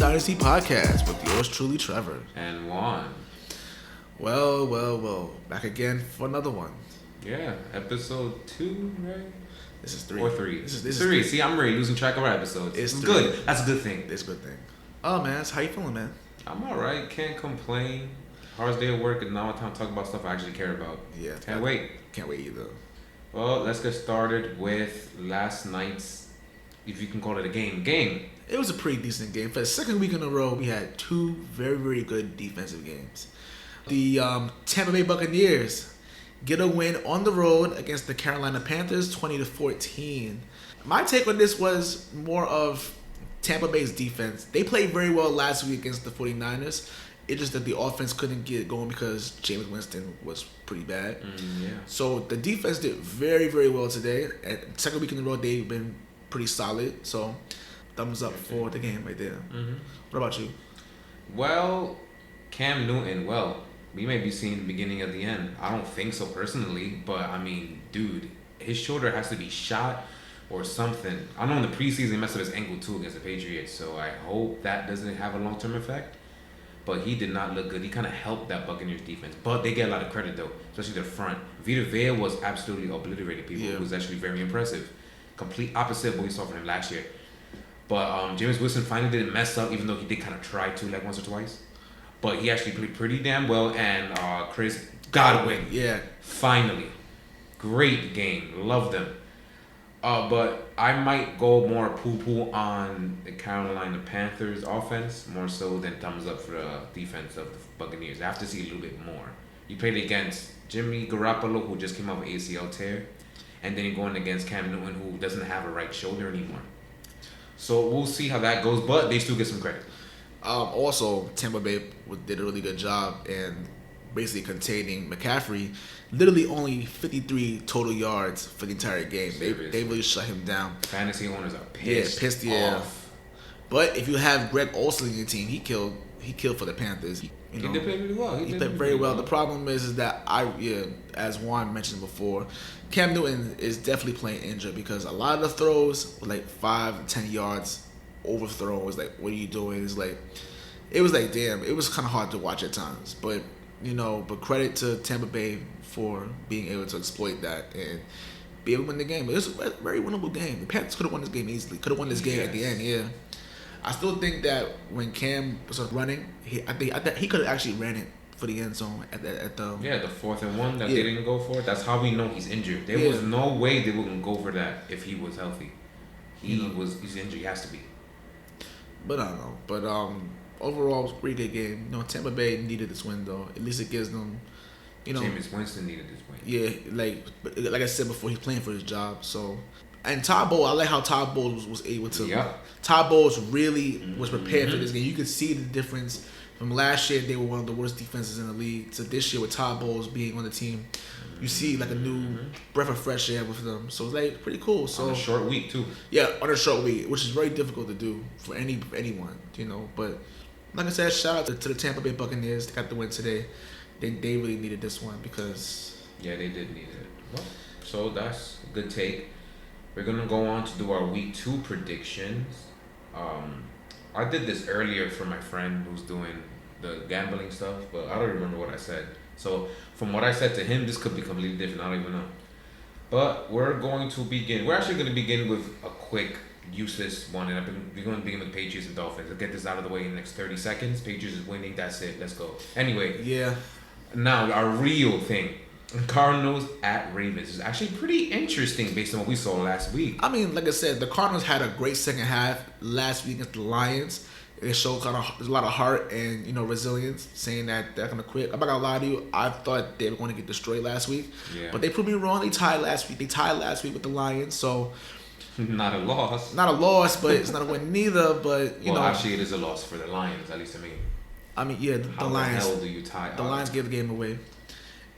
Dynasty podcast with yours truly, Trevor. And Juan. Well. Back again for another one. Yeah, episode 2, right? This is 3. Or 3. This is 3. three. See, I'm already losing track of our episodes. It's good. That's a good thing. It's a good thing. Oh, man. How you feeling, man? I'm alright. Can't complain. Hardest day of work, and now it's time to talk about stuff I actually care about. Yeah. Can't wait. Can't wait either. Well, let's get started with last night's, if you can call it a game. It was a pretty decent game. For the second week in a row, we had 2 very, very good defensive games. The Tampa Bay Buccaneers get a win on the road against the Carolina Panthers, 20-14. My take on this was more of Tampa Bay's defense. They played very well last week against the 49ers. It's just that the offense couldn't get going because Jameis Winston was pretty bad. So the defense did very, very well today. At second week in a row, they've been pretty solid. So thumbs up for the game right there. Mm-hmm. What about you? Well, Cam Newton, we may be seeing the beginning of the end. I don't think so personally, but I mean, dude, his shoulder has to be shot or something. I know in the preseason he messed up his ankle too against the Patriots, so I hope that doesn't have a long-term effect. But he did not look good. He kind of helped that Buccaneers defense. But they get a lot of credit, though, especially their front. Vita Vea was absolutely obliterating people. Yeah. It was actually very impressive. Complete opposite of what we saw from him last year. But Jameis Winston finally didn't mess up, even though he did kind of try to, like once or twice. But he actually played pretty damn well. And Chris Godwin. Yeah. Finally. Great game. Loved them. But I might go more poo-poo on the Carolina Panthers offense, more so than thumbs up for the defense of the Buccaneers. I have to see a little bit more. You played against Jimmy Garoppolo, who just came off an ACL tear, and then you're going against Cam Newton, who doesn't have a right shoulder anymore. So we'll see how that goes, but they still get some credit. Also, Tampa Bay did a really good job in basically containing McCaffrey. Literally only 53 total yards for the entire game. They really shut him down. Fantasy owners are pissed off. But if you have Greg Olsen in your team, he killed for the Panthers. He did play really well. He played very well. The problem is that as Juan mentioned before, Cam Newton is definitely playing injured because a lot of the throws were like 5-10 yards overthrown. It was like, what are you doing? It was like, damn. It was kind of hard to watch at times, but credit to Tampa Bay for being able to exploit that and be able to win the game. It was a very winnable game. The Panthers could have won this game easily. Could have won this game at the end. Yeah, I still think that when Cam was running, I think he could have actually ran it for the end zone at the 4th and 1 that they didn't go for. That's how we know he's injured. There was no way they wouldn't go for that if he was healthy. He's injured. He has to be. But I don't know. But overall, it was a pretty good game. Tampa Bay needed this win, though. At least it gives them, Jameis Winston needed this win. Yeah, like I said before, he's playing for his job. So, and Todd Bowles, I like how Todd Bowles was able to. Yeah. Todd Bowles really was prepared for this game. You could see the difference from last year. They were one of the worst defenses in the league. To this year, with Todd Bowles being on the team, you see like a new breath of fresh air with them. So it's like pretty cool. So on a short week too. Yeah, on a short week, which is very difficult to do for anyone, But like I said, shout out to the Tampa Bay Buccaneers. They got the win today. They really needed this one because... Yeah, they did need it. Well, so that's a good take. We're going to go on to do our week 2 predictions. I did this earlier for my friend who's doing the gambling stuff, but I don't remember what I said. So from what I said to him, this could be completely different. I don't even know. But we're actually going to begin with a quick useless one, and we're going to begin with Patriots and Dolphins. I'll get this out of the way in the next 30 seconds. Patriots is winning. That's it. Let's go. Anyway. Yeah. Now, our real thing. Cardinals at Ravens is actually pretty interesting based on what we saw last week. I mean, like I said, the Cardinals had a great second half last week against the Lions. It showed there's a lot of heart and resilience, saying that they're gonna quit. I'm not gonna lie to you, I thought they were going to get destroyed last week, but they proved me wrong. They tied last week. with the Lions, so not a loss. Not a loss, but it's not a win neither. But actually, it is a loss for the Lions, at least to me. I mean, yeah, the Lions. How the hell do you tie? The Lions gave the game away,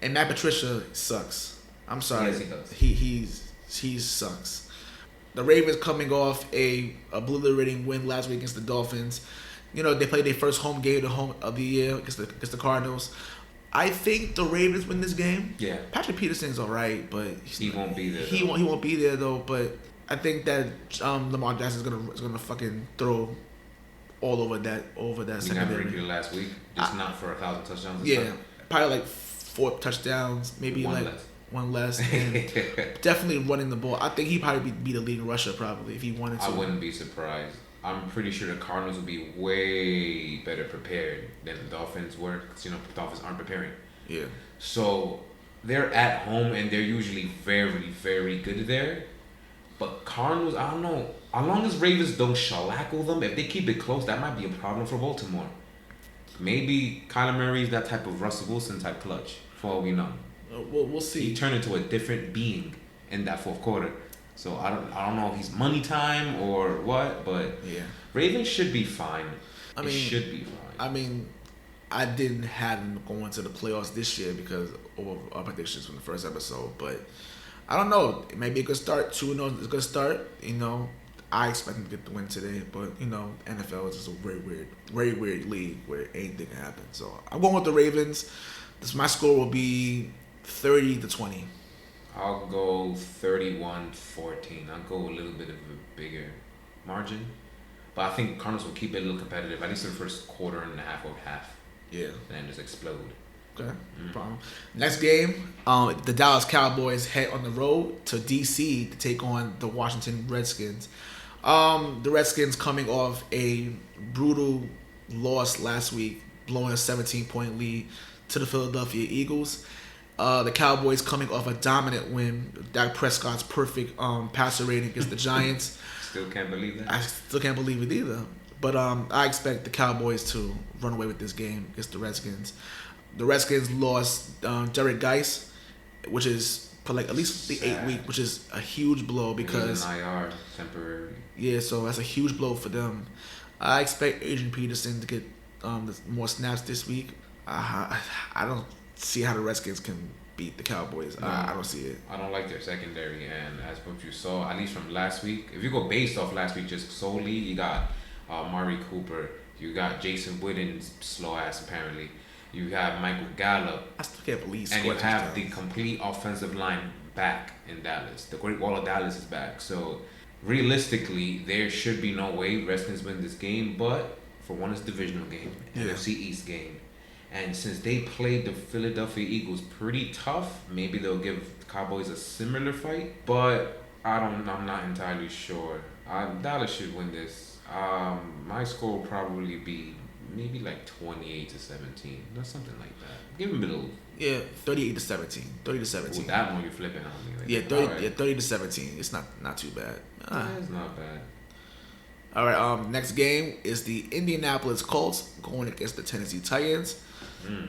and Matt Patricia sucks. I'm sorry. Yes, he does. He sucks. The Ravens coming off a obliterating win last week against the Dolphins. They played their first home game of the year against the Cardinals. I think the Ravens win this game. Yeah. Patrick Peterson's all right, but he won't be there. He won't be there though. But I think that Lamar Jackson is gonna fucking throw all over that We got secondary. regular last week, just not for 1,000 touchdowns. Yeah, probably like 4 touchdowns, maybe one less, and definitely running the ball. I think he probably be the leading rusher probably if he wanted to. I wouldn't be surprised. I'm pretty sure the Cardinals will be way better prepared than the Dolphins were, because the Dolphins aren't preparing. Yeah. So they're at home and they're usually very, very good there. But Cardinals, I don't know. As long as Ravens don't shellackle them, if they keep it close, that might be a problem for Baltimore. Maybe Kyler Murray is that type of Russell Wilson type clutch, for all we know. We'll see. He turned into a different being in that fourth quarter. So I don't know if he's money time or what, but yeah, Ravens should be fine. It should be fine. I mean, I didn't have them going to the playoffs this year because of our predictions from the first episode, but I don't know. It may be a good start. 2-0 is a good start. I expect them to get the win today, but NFL is just a very weird league where anything can happen. So I'm going with the Ravens. My score will be 30-20. I'll go 31-14. I'll go a little bit of a bigger margin, but I think Cardinals will keep it a little competitive, at least the first quarter and a half or half. Yeah, and then just explode. Okay, no problem. Next game, the Dallas Cowboys head on the road to DC to take on the Washington Redskins. The Redskins coming off a brutal loss last week, blowing a 17-point lead to the Philadelphia Eagles. The Cowboys coming off a dominant win, Dak Prescott's perfect passer rating against the Giants. Still can't believe that. I still can't believe it either. But I expect the Cowboys to run away with this game against the Redskins. The Redskins lost Derek Geis, which is for like at least the 8 week, which is a huge blow because an IR temporary. Yeah, so that's a huge blow for them. I expect Adrian Peterson to get more snaps this week. I don't see how the Redskins can beat the Cowboys. No, I don't see it. I don't like their secondary, and as what you saw, at least from last week, if you go based off last week just solely, you got Mari Cooper, you got Jason Witten's slow ass apparently, you have Michael Gallup, I still can't believe. and you have the complete offensive line back in Dallas. The Great Wall of Dallas is back, so realistically, there should be no way Redskins win this game, but for one, it's a divisional game, NFC East game. And since they played the Philadelphia Eagles pretty tough, maybe they'll give the Cowboys a similar fight. But I'm not entirely sure. Dallas should win this. My score will probably be maybe like 28-17. That's something like that. Give them a little. Yeah, 38-17. 30-17. Ooh, that one you're flipping on me. Yeah, 30-17. It's not too bad. It's not bad. All right. Next game is the Indianapolis Colts going against the Tennessee Titans.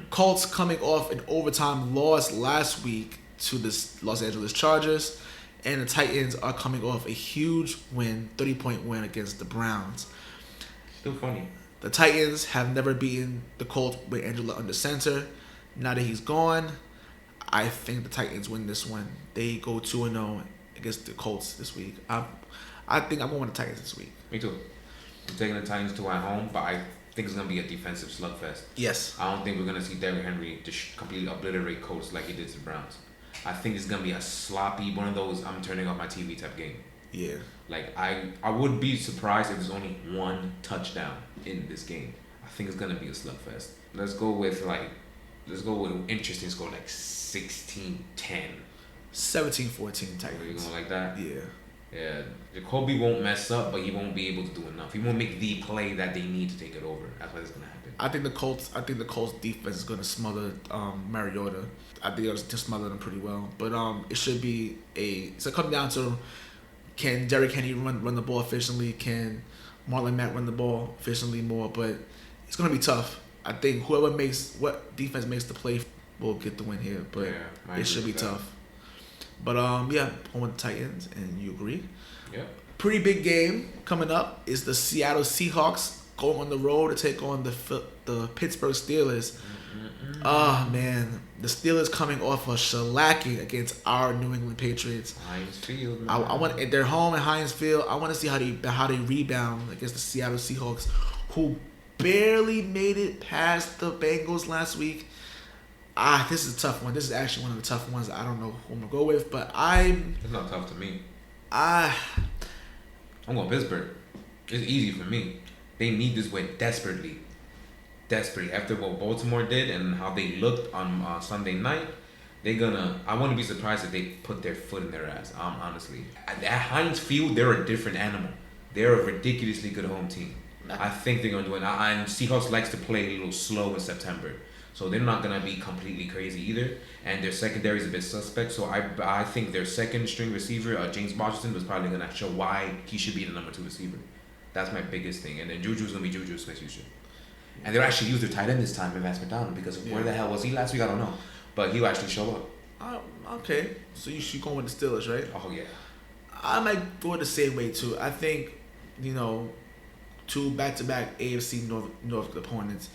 Colts coming off an overtime loss last week to the Los Angeles Chargers, and the Titans are coming off a huge win, 30-point win against the Browns. Still funny. The Titans have never beaten the Colts with Angela under center. Now that he's gone, I think the Titans win this one. They go 2-0 against the Colts this week. I think I'm going with the Titans this week. Me too. I'm taking the Titans to at home, but I think it's going to be a defensive slugfest. Yes. I don't think we're going to see Derrick Henry just completely obliterate Colts like he did to the Browns. I think it's going to be a sloppy, one of those I'm turning off my TV type game. Yeah. Like, I would be surprised if there's only one touchdown in this game. I think it's going to be a slugfest. Let's go with an interesting score, like 16-10. 17-14 Titans. Are you going like that? Yeah. Yeah, Jacoby won't mess up, but he won't be able to do enough. He won't make the play that they need to take it over. That's what's gonna happen. I think the Colts defense is gonna smother Mariota. I think they'll just smother them pretty well. But it should be it's gonna come down to, can Derrick Henry run the ball efficiently? Can Marlon Mack run the ball efficiently more? But it's gonna be tough. I think what defense makes the play will get the win here. But it should be tough. But I want the Titans, and you agree? Yeah. Pretty big game coming up is the Seattle Seahawks going on the road to take on the Pittsburgh Steelers. Man, the Steelers coming off a shellacking against our New England Patriots. Heinz Field. They're home in Heinz Field. I want to see how they rebound against the Seattle Seahawks, who barely made it past the Bengals last week. This is a tough one. This is actually one of the tough ones. I don't know who I'm going to go with, but It's not tough to me. I'm going Pittsburgh. It's easy for me. They need this win desperately. Desperately. After what Baltimore did and how they looked on Sunday night, I wouldn't be surprised if they put their foot in their ass, honestly. At Heinz Field, they're a different animal. They're a ridiculously good home team. I think they're going to do it. And Seahawks likes to play a little slow in September. So they're not going to be completely crazy either. And their secondary is a bit suspect. So I think their second string receiver, James Washington, was probably going to show why he should be the number 2 receiver. That's my biggest thing. And then Juju's going to be Juju Smith-Schuster. And they'll actually use their tight end this time in Vance McDonald because where the hell was he last week? I don't know. But he'll actually show up. Okay. So you should go with the Steelers, right? Oh, yeah. I might go the same way, too. I think, 2 back-to-back AFC North opponents.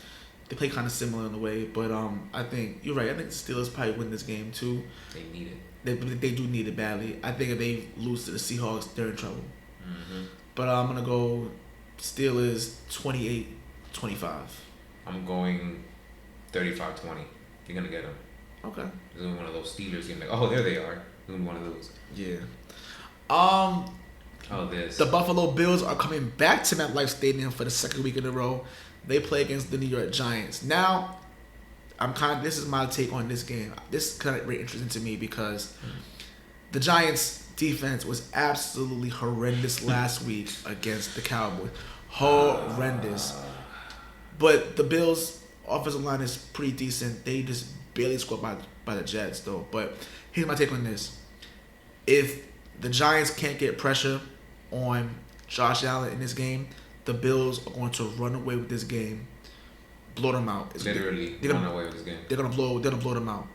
They play kind of similar in a way, but I think you're right. I think the Steelers probably win this game too. They need it. They do need it badly. I think if they lose to the Seahawks, they're in trouble. Mm-hmm. But I'm gonna go Steelers 28-25. I'm going 35-20. You're gonna get them. Okay. It's gonna be one of those Steelers games. Like, oh, there they are. It's gonna be one of those. Yeah. The Buffalo Bills are coming back to MetLife Stadium for the second week in a row. They play against the New York Giants. Now, this is my take on this game. This is kind of very interesting to me because the Giants' defense was absolutely horrendous last week against the Cowboys. Horrendous. But the Bills' offensive line is pretty decent. They just barely scored by the Jets, though. But here's my take on this. If the Giants can't get pressure on Josh Allen in this game, the Bills are going to run away with this game, blow them out. Literally run away with this game. They're gonna blow them out.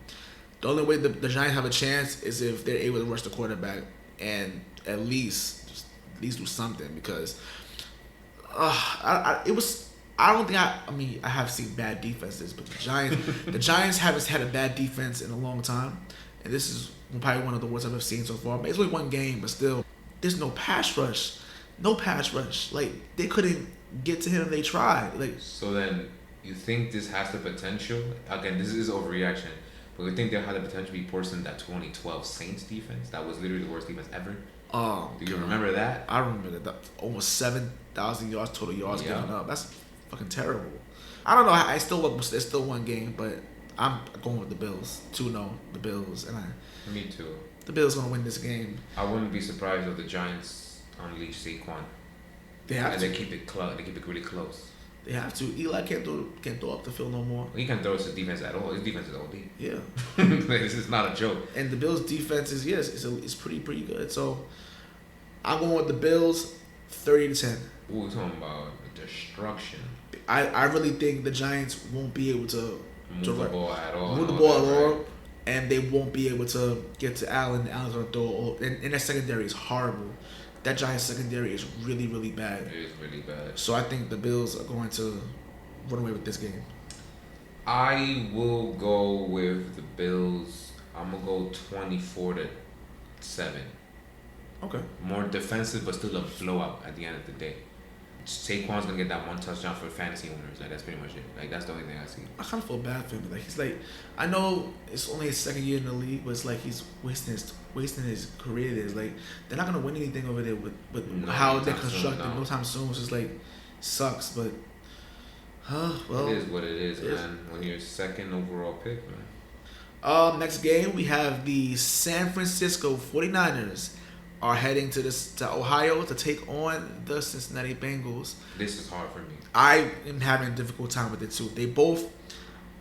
The only way the Giants have a chance is if they're able to rush the quarterback and at least do something because I have seen bad defenses, but the Giants haven't had a bad defense in a long time, and this is probably one of the worst I've ever seen so far. It's only one game, but still, there's no pass rush. No pass rush. Like, they couldn't get to him if they tried. So then, you think this has the potential? Again, this is overreaction. But you think they had the potential to be worse than that 2012 Saints defense? That was literally the worst defense ever. Oh, do you remember that? I remember that. Almost 7,000 yards total yards given up. That's fucking terrible. I don't know. It's still one game, but I'm going with the Bills. 2-0, the Bills, Me too. The Bills gonna win this game. I wouldn't be surprised if the Giants unleash Saquon. They have to. They keep it They keep it really close. They have to. Eli can't throw up the field no more. He can't throw his defense at all. His defense is OD. Yeah. This is not a joke. And the Bills' defense is it's pretty good. So I'm going with the Bills, 30-10. Ooh, we're talking about destruction. I really think the Giants won't be able to move the ball at all. Right? And they won't be able to get to Allen. Allen's gonna throw, and that secondary is horrible. That Giants secondary is really, really bad. It is really bad. So I think the Bills are going to run away with this game. I will go with the Bills. I'm gonna go 24-7. Okay. More defensive, but still a blowout at the end of the day. Saquon's gonna get that one touchdown for fantasy owners. Like, that's pretty much it. Like, that's the only thing I see. I kind of feel bad for him. Like, he's like, I know it's only his second year in the league, but it's like he's wasting his career. It's like they're not gonna win anything over there with how they're constructed no time soon. It's just like sucks, but well, it is what it is, man. When you're second overall pick, man. Next game we have the San Francisco 49ers are heading to Ohio to take on the Cincinnati Bengals. This is hard for me. I am having a difficult time with it too. They both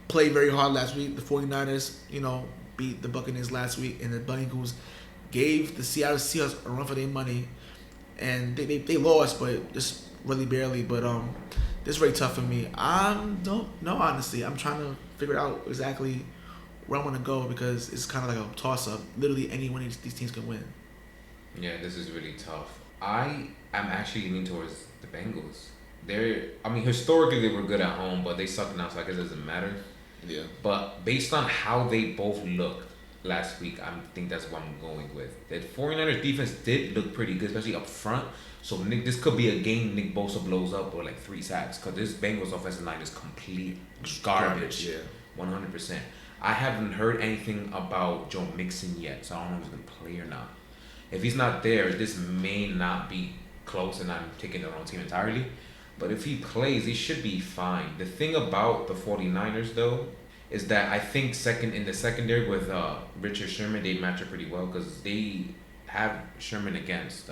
played very hard last week. The 49ers, beat the Buccaneers last week, and the Bengals gave the Seattle Seahawks a run for their money, and they lost, but just really barely. But this is very tough for me. Don't know, honestly. I'm trying to figure out exactly where I want to go because it's kind of like a toss-up. Literally, any one of these teams can win. Yeah, this is really tough. I am actually leaning towards the Bengals. Historically they were good at home, but they suck now, so I guess it doesn't matter. Yeah. But based on how they both looked last week, I think that's what I'm going with. The 49ers defense did look pretty good, especially up front. So this could be a game Nick Bosa blows up or like 3 sacks, because this Bengals offensive line is complete garbage. Yeah. 100%. I haven't heard anything about Joe Mixon yet, so I don't know if he's going to play or not. If he's not there, this may not be close, and I'm taking the wrong team entirely. But if he plays, he should be fine. The thing about the 49ers, though, is that I think in the secondary with Richard Sherman, they match up pretty well because they have Sherman against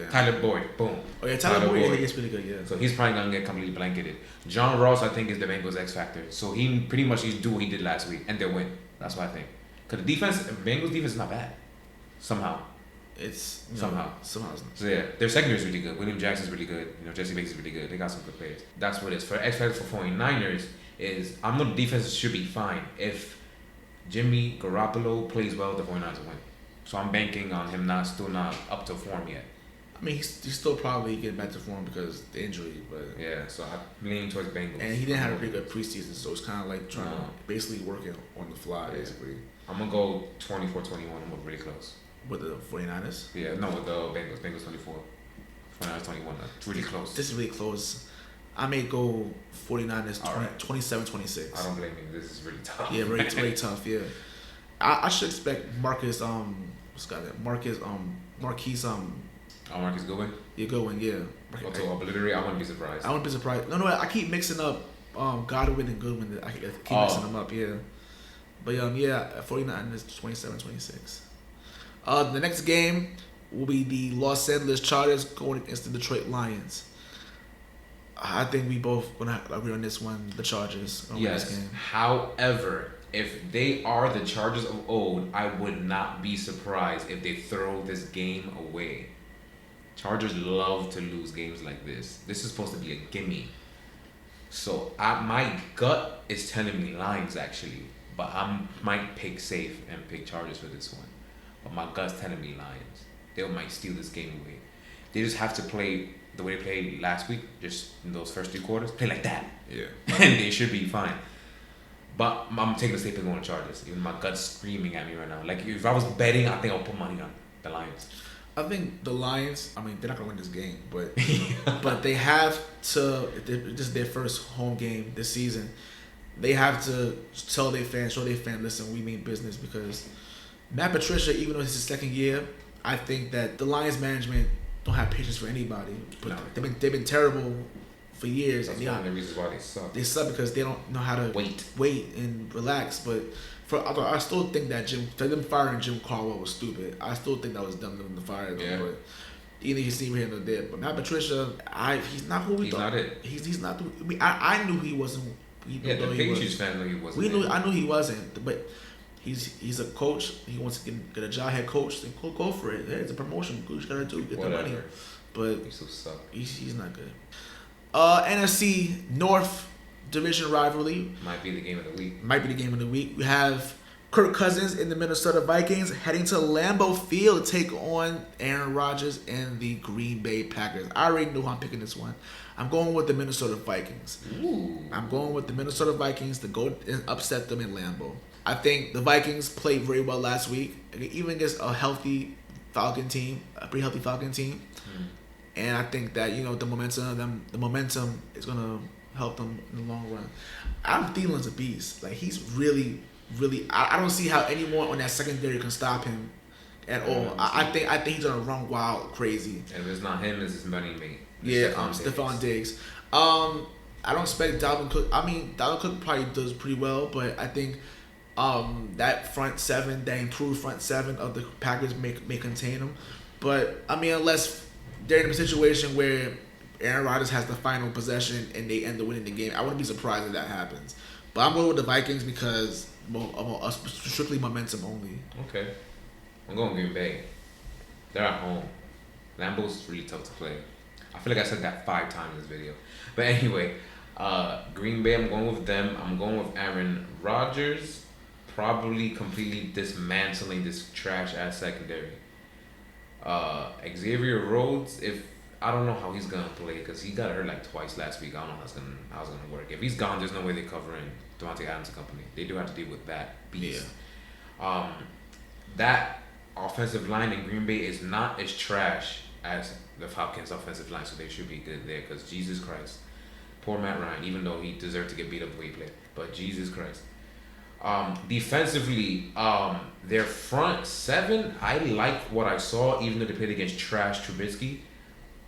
Tyler Boyd. Boom. Oh yeah, Tyler Boyd is pretty good. Yeah. So he's probably gonna get completely blanketed. John Ross, I think, is the Bengals X factor. So he pretty much needs to do what he did last week and they'll win. That's what I think. Because the Bengals defense is not bad. Somehow. It's somehow. So yeah, their secondary is really good. William Jackson's really good. Jesse Bates is really good. They got some good players. That's what it is. For X factor for 49ers is I know the defense should be fine. If Jimmy Garoppolo plays well, the 49ers will win. So I'm banking on him still not up to form yet. I mean, he's still probably getting back to form because of the injury, but yeah. So I'm leaning towards Bengals. And he didn't have a pretty good preseason, so it's kind of like trying to basically working on the fly, basically. I'm gonna go 24-21. I'm really close. With the 49ers? Yeah, no, with the Bengals. Bengals 24. 49ers 21. That's really close. This is really close. I may go 49ers 27-26. I don't blame you. This is really tough. Yeah, very tough. Yeah, I should expect Marquise Marquise Goodwin? Yeah, Goodwin, yeah. To obliterate, I wouldn't be surprised. I wouldn't be surprised. No, I keep mixing up Godwin and Goodwin. I keep mixing them up, yeah. But 49ers 27-26. The next game will be the Los Angeles Chargers going against the Detroit Lions. I think we both gonna agree on this one. The Chargers. Yes. This game. However, if they are the Chargers of old, I would not be surprised if they throw this game away. Chargers love to lose games like this. This is supposed to be a gimme. So my gut is telling me Lions actually, but I might pick safe and pick Chargers for this one. But my gut's telling me Lions. They might steal this game away. They just have to play the way they played last week, just in those first 3 quarters. Play like that. Yeah. And they should be fine. But I'm taking a safe and going to Chargers. Even my gut's screaming at me right now. Like, if I was betting, I think I'll put money on the Lions. I think the Lions, I mean, they're not going to win this game, but but they have to, this is their first home game this season, they have to show their fans, listen, we mean business, because Matt Patricia, even though it's his second year, I think that the Lions management don't have patience for anybody. But they've been terrible for years. That's one of the reasons why they suck. They suck because they don't know how to wait and relax. But I still think that them firing Jim Caldwell was stupid. I still think that was dumb of them to fire them. Yeah. But either he's neither here nor there. But Matt Patricia, he's not who we thought. He's not. I knew he wasn't. The Patriots fan knew he wasn't. I knew he wasn't. But he's a coach. He wants to get a job head coach. Then go for it. Yeah, it's a promotion. Do what you gotta do. Get the money. But he still suck. He's not good. NFC North division rivalry. Might be the game of the week. We have Kirk Cousins and the Minnesota Vikings heading to Lambeau Field to take on Aaron Rodgers and the Green Bay Packers. I already know who I'm picking this one. I'm going with the Minnesota Vikings. Ooh. I'm going with the Minnesota Vikings to go and upset them in Lambeau. I think the Vikings played very well last week, even against a healthy Falcon team, a pretty healthy Falcon team. And I think that, the momentum is gonna help them in the long run. Adam Thielen's a beast. Like, he's really, really. I don't see how anyone on that secondary can stop him at all. I think he's gonna run wild, crazy. And if it's not him, it's his money mate. Stephon Diggs. I don't expect Dalvin Cook. I mean, Dalvin Cook probably does pretty well, but I think that front seven, that improved front seven of the Packers may contain him. But I mean, unless they're in a situation where Aaron Rodgers has the final possession and they end up winning the game, I wouldn't be surprised if that happens. But I'm going with the Vikings because of strictly momentum only. Okay. I'm going Green Bay. They're at home. Lambeau's really tough to play. I feel like I said that 5 times in this video. But anyway, Green Bay, I'm going with them. I'm going with Aaron Rodgers, probably completely dismantling this trash-ass secondary. Xavier Rhodes, I don't know how he's gonna play because he got hurt like twice last week. I don't know how it's gonna work. If he's gone, there's no way they're covering Devontae Adams and company. They do have to deal with that beast. Yeah. That offensive line in Green Bay is not as trash as the Falcons' offensive line, so they should be good there. Because Jesus Christ, poor Matt Ryan, even though he deserved to get beat up the way he played, but Jesus Christ. Defensively, their front seven, I like what I saw, even though they played against trash Trubisky.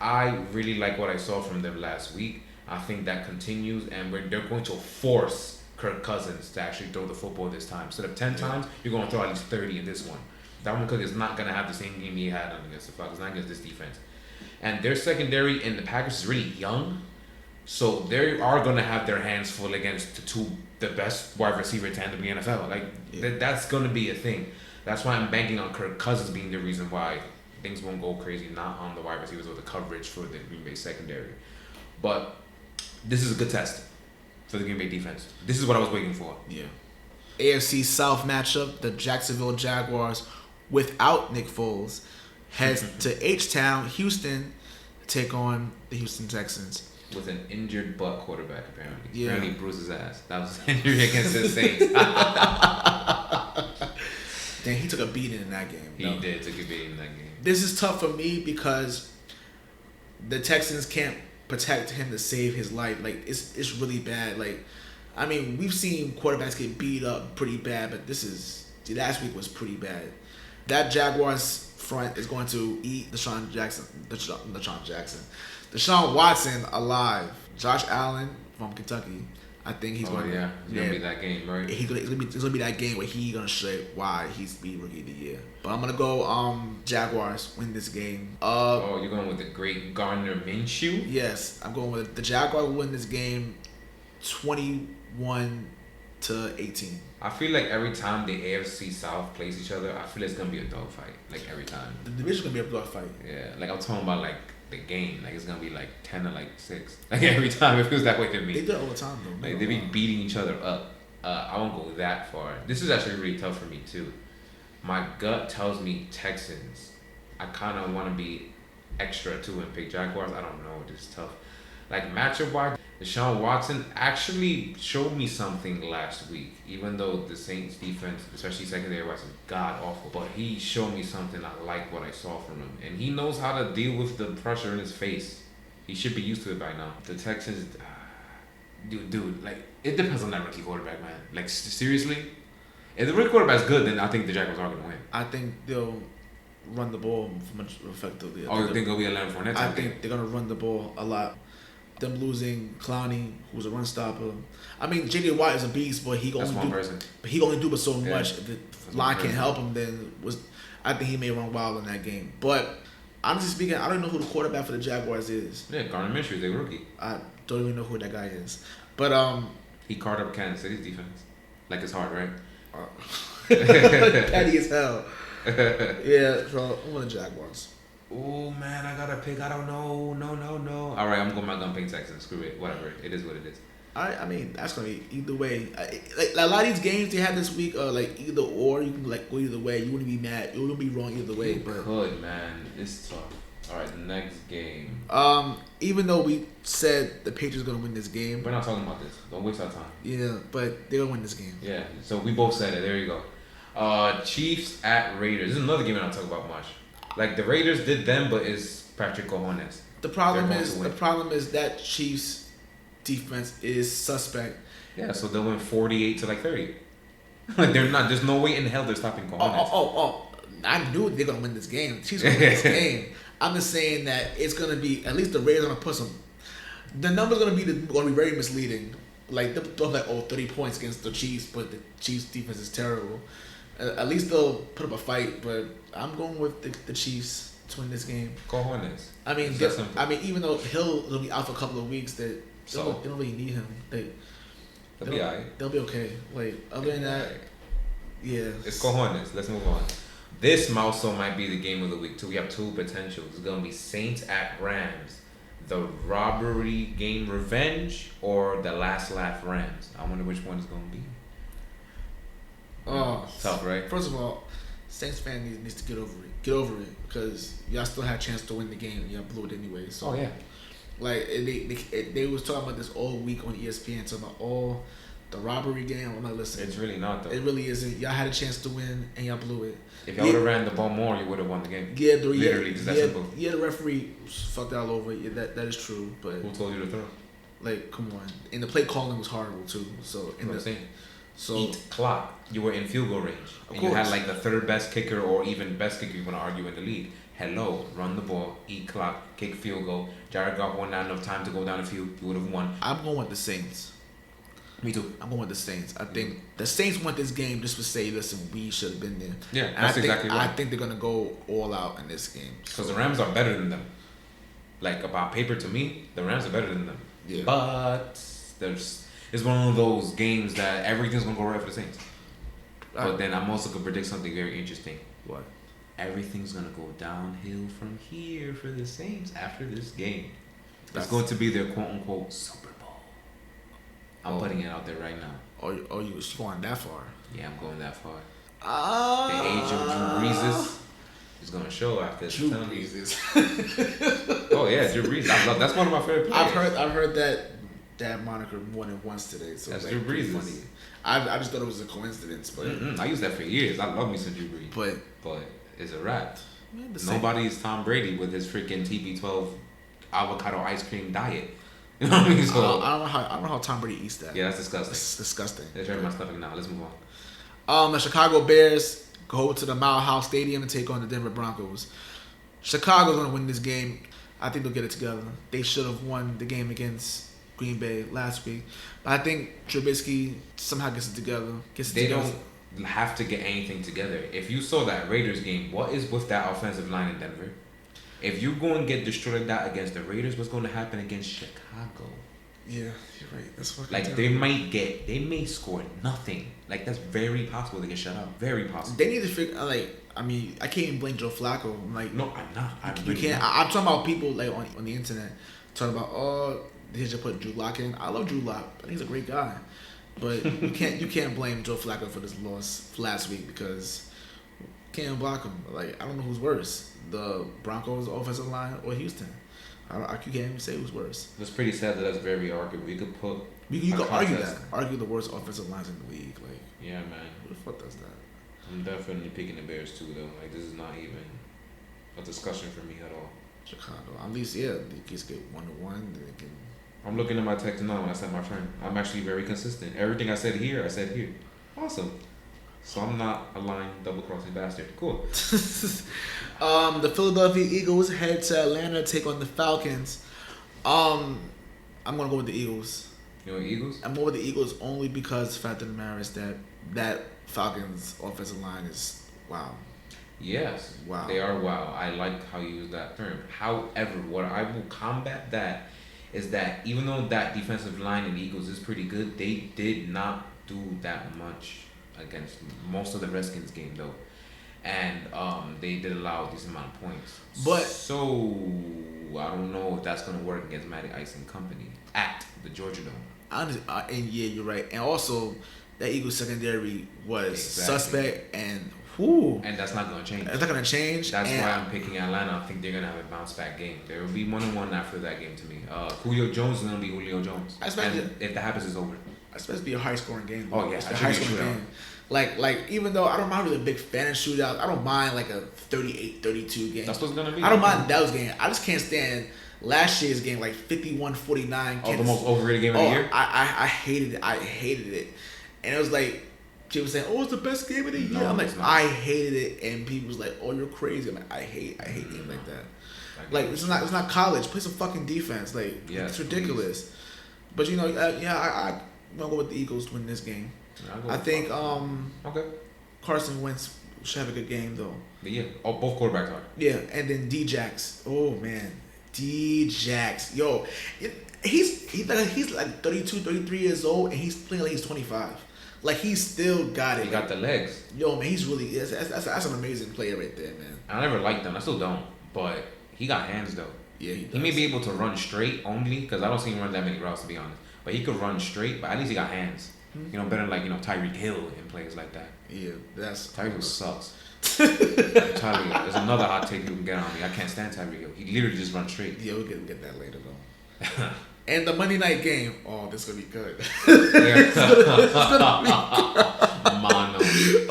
I really like what I saw from them last week. I think that continues, and they're going to force Kirk Cousins to actually throw the football this time. Instead of 10 times, you're going to throw at least 30 in this one. That one, Cook is not going to have the same game he had against the Falcons, not against this defense. And their secondary in the Packers is really young, so they are going to have their hands full against the best wide receiver tandem in the NFL. Like, that's going to be a thing. That's why I'm banking on Kirk Cousins being the reason why things won't go crazy, not on the wide receivers or the coverage for the Green Bay secondary. But this is a good test for the Green Bay defense. This is what I was waiting for. Yeah. AFC South matchup, the Jacksonville Jaguars without Nick Foles heads to H-Town, Houston, to take on the Houston Texans. With an injured butt quarterback, apparently. Yeah. Apparently bruised his ass. That was an injury against the Saints. Dang, he took a beating in that game. He did take a beating in that game. This is tough for me because the Texans can't protect him to save his life. Like, it's really bad. Like, I mean, we've seen quarterbacks get beat up pretty bad, but last week was pretty bad. That Jaguars front is going to eat Deshaun Watson alive. Josh Allen from Kentucky. I think he's going to be that game, right? It's gonna be that game where he's gonna show why he's the rookie of the year. But I'm gonna go Jaguars win this game. You're going with the great Gardner Minshew? Yes, I'm going with the Jaguars win this game 21-18. I feel like every time the AFC South plays each other, I feel it's gonna be a dogfight. Like every time. The division's gonna be a dogfight. Yeah, like I'm talking about like the game, like it's gonna be like 10 or like 6. Like every time it feels that way to me. They do it all the time though. Like they be beating each other up. I won't go that far. This is actually really tough for me too. My gut tells me Texans. I kind of want to be extra too and pick Jaguars. I don't know. This is tough. Like matchup wise, Deshaun Watson actually showed me something last week. Even though the Saints defense, especially secondary, was god awful, but he showed me something. I like what I saw from him, and he knows how to deal with the pressure in his face. He should be used to it by now. The Texans, dude, like it depends on that rookie quarterback, man. Like seriously, if the rookie quarterback's good, then I think the Jaguars are gonna win. I think they'll run the ball much effectively. Oh, you think it'll be a Leonard Fournette? I think they're gonna run the ball a lot. Them losing Clowney, who's a run stopper. I mean, J.J. Watt is a beast, but he only do but so much. If the line can't help him, then I think he may run wild in that game. But honestly speaking, I don't know who the quarterback for the Jaguars is. Yeah, Gardner Minshew is a rookie. I don't even know who that guy is. But he carved up Kansas City's defense. Like it's hard, right? Petty as hell. Yeah, so I'm going to Jaguars. Oh man, I gotta pick. I don't know. No. All right, I'm going my gun pick Texans. Screw it. Whatever. It is what it is. I mean, that's gonna be either way. Like a lot of these games they had this week are like either or. You can like go either way. You wouldn't be mad. You wouldn't be wrong either way. But could, man. It's tough. All right, the next game. Even though we said the Patriots gonna win this game, we're not talking about this. Don't waste our time. Yeah, but they're gonna win this game. Yeah. So we both said it. There you go. Chiefs at Raiders. This is another game I don't talk about much. Like the Raiders did them, but it's Patrick Cojones. The problem is that Chiefs defense is suspect. Yeah, so they'll win 48 to like 30. Like they're not. There's no way in hell they're stopping Cojones. I knew they're gonna win this game. The Chiefs gonna win this game. I'm just saying that it's gonna be at least the Raiders are gonna put some. The number's gonna be very misleading. Like they'll like 30 points against the Chiefs, but the Chiefs defense is terrible. At least they'll put up a fight, but I'm going with the Chiefs to win this game. Cojones. I mean, even though he'll be out for a couple of weeks, they don't really need him. They'll be alright. They'll be okay. Like other than that, yeah. It's Cojones. Let's move on. This also might be the game of the week too. We have two potentials. It's gonna be Saints at Rams. The robbery game revenge or the last laugh Rams. I wonder which one is gonna be. Oh, tough, right? First of all, Saints fan needs to get over it. Get over it because y'all still had a chance to win the game and y'all blew it anyway. So, oh yeah. Like they was talking about this all week on ESPN, talking about the robbery game. I'm not listening. It's really not though. It really isn't. Y'all had a chance to win and y'all blew it. If y'all would have ran the ball more, you would have won the game. Yeah, literally, just that simple. Yeah, the referee fucked all over. Yeah, that is true. But who told you to throw? Like, come on. And the play calling was horrible too. So So eat clock. You were in field goal range. Of And course. you had like the third best kicker or even best kicker you want to argue in the league. Hello, run the ball, eat clock, kick field goal. Jared Goff won not enough time to go down the field. You would have won. I'm going with the Saints. Me too. I'm going with the Saints. I think the Saints want this game just to say, listen, we should have been there. Yeah, And that's exactly right. I think they're gonna go all out in this game. Because the Rams are better than them. Like, about paper to me, the Rams are better than them. Yeah. But it's one of those games that everything's going to go right for the Saints. But then I'm also going to predict something very interesting. What? Everything's going to go downhill from here for the Saints after this game. It's going to be their quote-unquote Super Bowl. I'm putting it out there right now. Oh, you was going that far? Yeah, I'm going that far. The age of Drew Brees is going to show after this. Drew Brees is. Oh yeah, Drew Brees. That's one of my favorite players. I've heard that moniker more than once today. So That's it's Drew pretty Brees. funny. I just thought it was a coincidence, but I used that for years. I love me some Drew Brees. But it's a wrap. Man, Nobody's Tom Brady with his freaking TB12 avocado ice cream diet. You know what I mean? So I don't know how Tom Brady eats that. yeah, that's disgusting. It's disgusting. That's right, my stomach now. Let's move on. The Chicago Bears go to the Mile House Stadium and take on the Denver Broncos. Chicago's gonna win this game. I think they'll get it together. They should have won the game against Green Bay last week, but I think Trubisky somehow gets it together. They don't have to get anything together. If you saw that Raiders game, what is with that offensive line in Denver? If you're going to get destroyed like that against the Raiders, what's going to happen against Chicago? Yeah, you're right. That's fucking Like, terrible. they may score nothing. Like, that's very possible they get shut out. Very possible. They need to figure. I can't even blame Joe Flacco. I'm like, No, I'm not. I you really can't. not. I'm talking about people like on the internet talking about they should put Drew Lock in. I love Drew Lock. I think he's a great guy, but you can't blame Joe Flacco for this loss last week because you can't block him. Like, I don't know who's worse, the Broncos offensive line or Houston. I can't even say who's worse. It's pretty sad that that's very arguable. You could put. You a can argue that. contest. Argue the worst offensive lines in the league. Like, Yeah, man. who the fuck does that? I'm definitely picking the Bears too, though. Like, this is not even a discussion for me at all. Chicago. At least, yeah, they just get 1-1. They can. I'm looking at my text now and I said, my friend, I'm actually very consistent. Everything I said here. Awesome. So I'm not a lying, double-crossing bastard. Cool. The Philadelphia Eagles head to Atlanta to take on the Falcons. I'm gonna go with the Eagles. You know Eagles? I'm going with the Eagles only because the fact of the matter is that Falcons offensive line is wow. Yes. Wow. They are wow. I like how you use that term. However, what I will combat that is that even though that defensive line in the Eagles is pretty good, they did not do that much against most of the Redskins game though. And they did allow a decent amount of points. But so I don't know if that's gonna work against Matty Ice and company at the Georgia Dome. and yeah, you're right. And also that Eagles secondary was Exactly. suspect and whoo. And that's not gonna change. It's not gonna change. That's and why I'm picking Atlanta. I think they're gonna have a bounce back game. There will be 1-1 after that game to me. Julio Jones is gonna be Julio Jones. And if that happens, it's over. It's supposed to be a high scoring game. Oh, yeah, it's it a should high be a scoring shootout. game. Like even though I don't mind really a big fan of shootouts, I don't mind like a 38-32 game. That's what's gonna be. I don't mind those games. I just can't stand last year's game like 51-49. Oh, the most overrated game of the year. I hated it. I hated it, and it was like people saying, "Oh, it's the best game of the year." No, I'm like, it's not. I hated it, and people was like, "Oh, you're crazy." I'm like, I hate games like that. Like it's not college. Play some fucking defense. Like it's ridiculous. Please. But you know, I'm gonna go with the Eagles to win this game. I think okay. Carson Wentz should have a good game though. But yeah, both quarterbacks are. Yeah, and then D-Jax. Oh man, D-Jax. Yo, he's like 32, 33 years old, and he's playing like he's 25. Like he's still got it. He got the legs. Yo, man, he's really that's an amazing player right there, man. I never liked him. I still don't. But he got hands though. Yeah, he does. He may be able to run straight only because I don't see him run that many routes to be honest. But he could run straight. But at least he got hands. You know, better than like Tyreek Hill and players like that. Yeah, that's Tyreek Hill sucks. I'm telling you, there's another hot take you can get on me. I can't stand Tyreek Hill. He literally just runs straight. Yeah, we'll get that later though. And the Monday night game. Oh, this is gonna be good. It's gonna be good. Mono.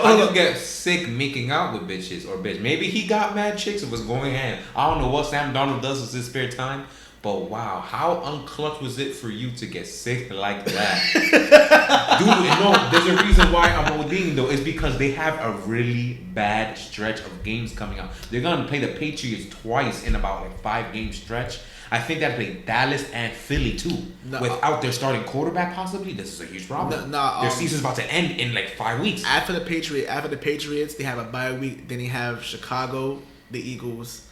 How you get sick making out with bitches or bitch? Maybe he got mad chicks and was going ham. I don't know what Sam Darnold does with his spare time, But wow, how unclutch was it for you to get sick like that? Dude, no, there's a reason why I'm ODing though. It's because they have a really bad stretch of games coming up. They're gonna play the Patriots twice in about like 5-game stretch. I think they play Dallas and Philly too. Without their starting quarterback, possibly. This is a huge problem. Their season's about to end in like 5 weeks. After the Patriots, they have a bye week. Then they have Chicago, the Eagles,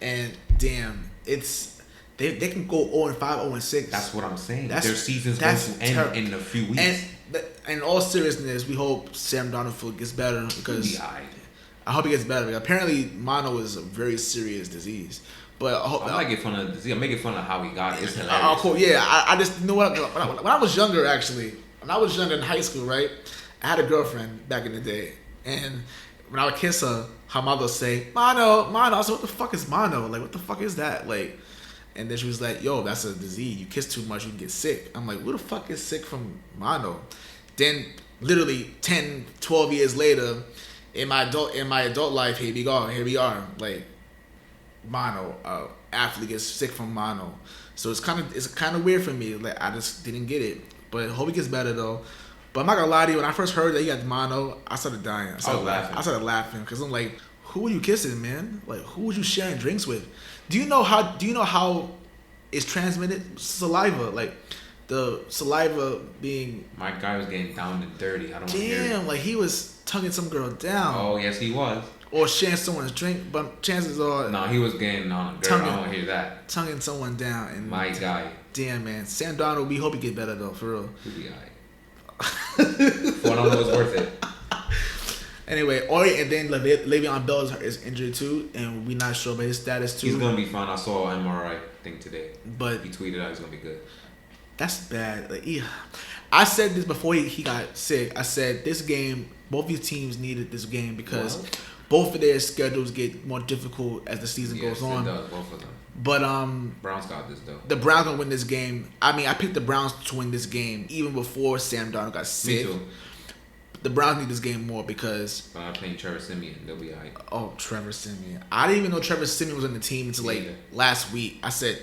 and damn, they can go 0-5, 0-6. That's what I'm saying. Their season's going to end in a few weeks. And in all seriousness, we hope Sam Darnold gets better because I hope he gets better. Because apparently, mono is a very serious disease. But I'm not making fun of the disease. I'm making fun of how he got it. It's hilarious. Cool. Yeah, I just you know what? When I was younger, actually, when I was younger in high school, right, I had a girlfriend back in the day, and when I would kiss her, her mother would say, "Mono." I said, "What the fuck is mono? Like, what the fuck is that?" Like. And then she was like, "Yo, that's a disease. You kiss too much, you can get sick." I'm like, "Who the fuck is sick from mono?" Then, literally 10, 12 years later, in my adult life, here we are. Like, mono, athlete gets sick from mono. So it's kind of weird for me. Like, I just didn't get it. But I hope he gets better though. But I'm not gonna lie to you. When I first heard that he got mono, I started dying. I started laughing because I'm like, who were you kissing, man? Like, who was you sharing drinks with? Do you know how it's transmitted? Saliva, like the saliva being. My guy was getting down and dirty. I don't want to hear it. Damn, like he was tonguing some girl down. Oh yes, he was. Or sharing someone's drink, but chances are. No, he was getting on a girl. I don't want to hear that. Tonguing someone down and. My guy. Damn, man, Sam Darnold. We hope he get better though, for real. He'll be alright. One of them was worth it. Anyway, and then Le'Veon Bell is injured too, and we're not sure about his status too. He's gonna be fine. I saw an MRI thing today, but he tweeted out he's gonna be good. That's bad. Like, I said this before he got sick. I said this game, both these teams needed this game because both of their schedules get more difficult as the season goes on. It does, both of them. But Browns got this though. The Browns gonna win this game. I mean, I picked the Browns to win this game even before Sam Darnold got sick. Me too. The Browns need this game more because. But I'm playing Trevor Siemian. They'll be alright. Oh, Trevor Siemian. I didn't even know Trevor Siemian was on the team until like last week. I said,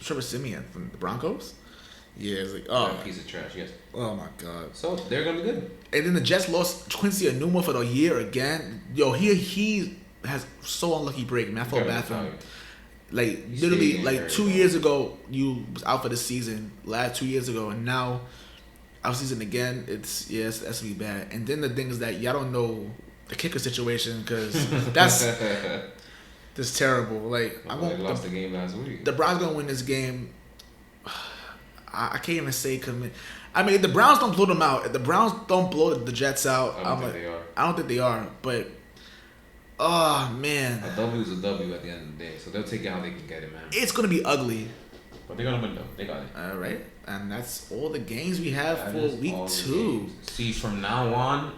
Trevor Siemian from the Broncos? Yeah, it's like, oh. Piece of trash, yes. Oh my God. So they're going to be good. And then the Jets lost Quincy Enunwa for the year again. Yo, he has so unlucky break, man. I felt bad for him. Like, literally, like 2 years ago, you was out for the season. Last 2 years ago, and now. Out season again, that's gonna be bad. And then the thing is that y'all don't know the kicker situation because that's terrible. Like I lost the game last week. The Browns gonna win this game. I can't even say commit. I mean, if the Browns don't blow them out, if the Browns don't blow the Jets out, I don't think they are. But oh man, a W is a W at the end of the day. So they'll take it how they can get it, man. It's gonna be ugly. But they're gonna win though. They got it. All right, and that's all the games we have for week 2. See, from now on,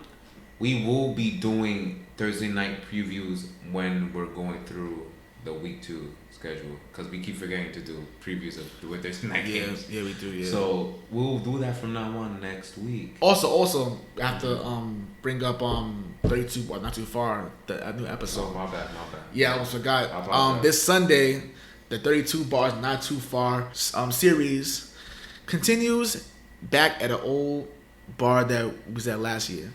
we will be doing Thursday night previews when we're going through the week 2 schedule because we keep forgetting to do previews of the Thursday night games. Yeah, we do. Yeah. So we'll do that from now on next week. Also, I have to bring up 32, well, not too far, a new episode. Oh, my bad. Yeah, I almost forgot. This Sunday. The 32 Bars Not Too Far series continues back at an old bar that was at last year.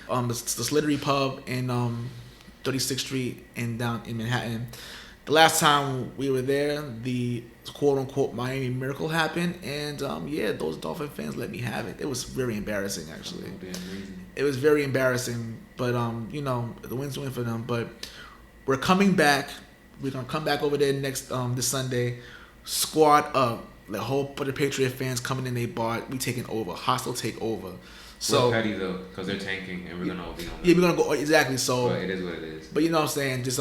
It's the Slithery Pub in 36th Street and down in Manhattan. The last time we were there, the quote-unquote Miami Miracle happened, and those Dolphin fans let me have it. It was very embarrassing, actually. It was very embarrassing, but the win's win for them. But we're coming back. We're gonna come back over there next this Sunday. Squad up. The whole bunch of Patriot fans coming in their bar. We taking over. Hostile takeover. So we're petty though, because they're tanking and we're gonna all be on them. Yeah, we're gonna go exactly. So but it is what it is. But you know what I'm saying? Just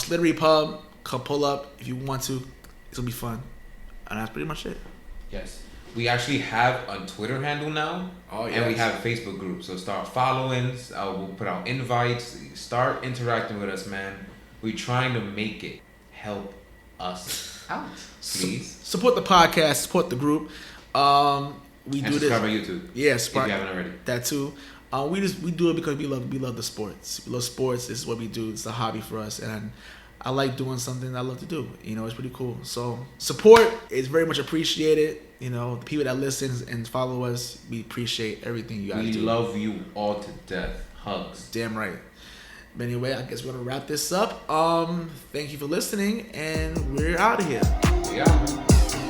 Slithery Pub. Come pull up if you want to. It's gonna be fun. And that's pretty much it. Yes. We actually have a Twitter handle now. Oh, yes. And we have a Facebook group. So start following. We'll put out invites. Start interacting with us, man. We're trying to make it. Help us out, please. Support the podcast. Support the group. We do this. Subscribe on YouTube. Yeah, if you haven't already. That too. We do it because we love the sports. We love sports. This is what we do. It's a hobby for us, and I like doing something I love to do. You know, it's pretty cool. So support is very much appreciated. You know, the people that listen and follow us, we appreciate everything you guys do. We love you all to death. Hugs. Damn right. But anyway, I guess we're gonna wrap this up. Thank you for listening, and we're out of here. Yeah.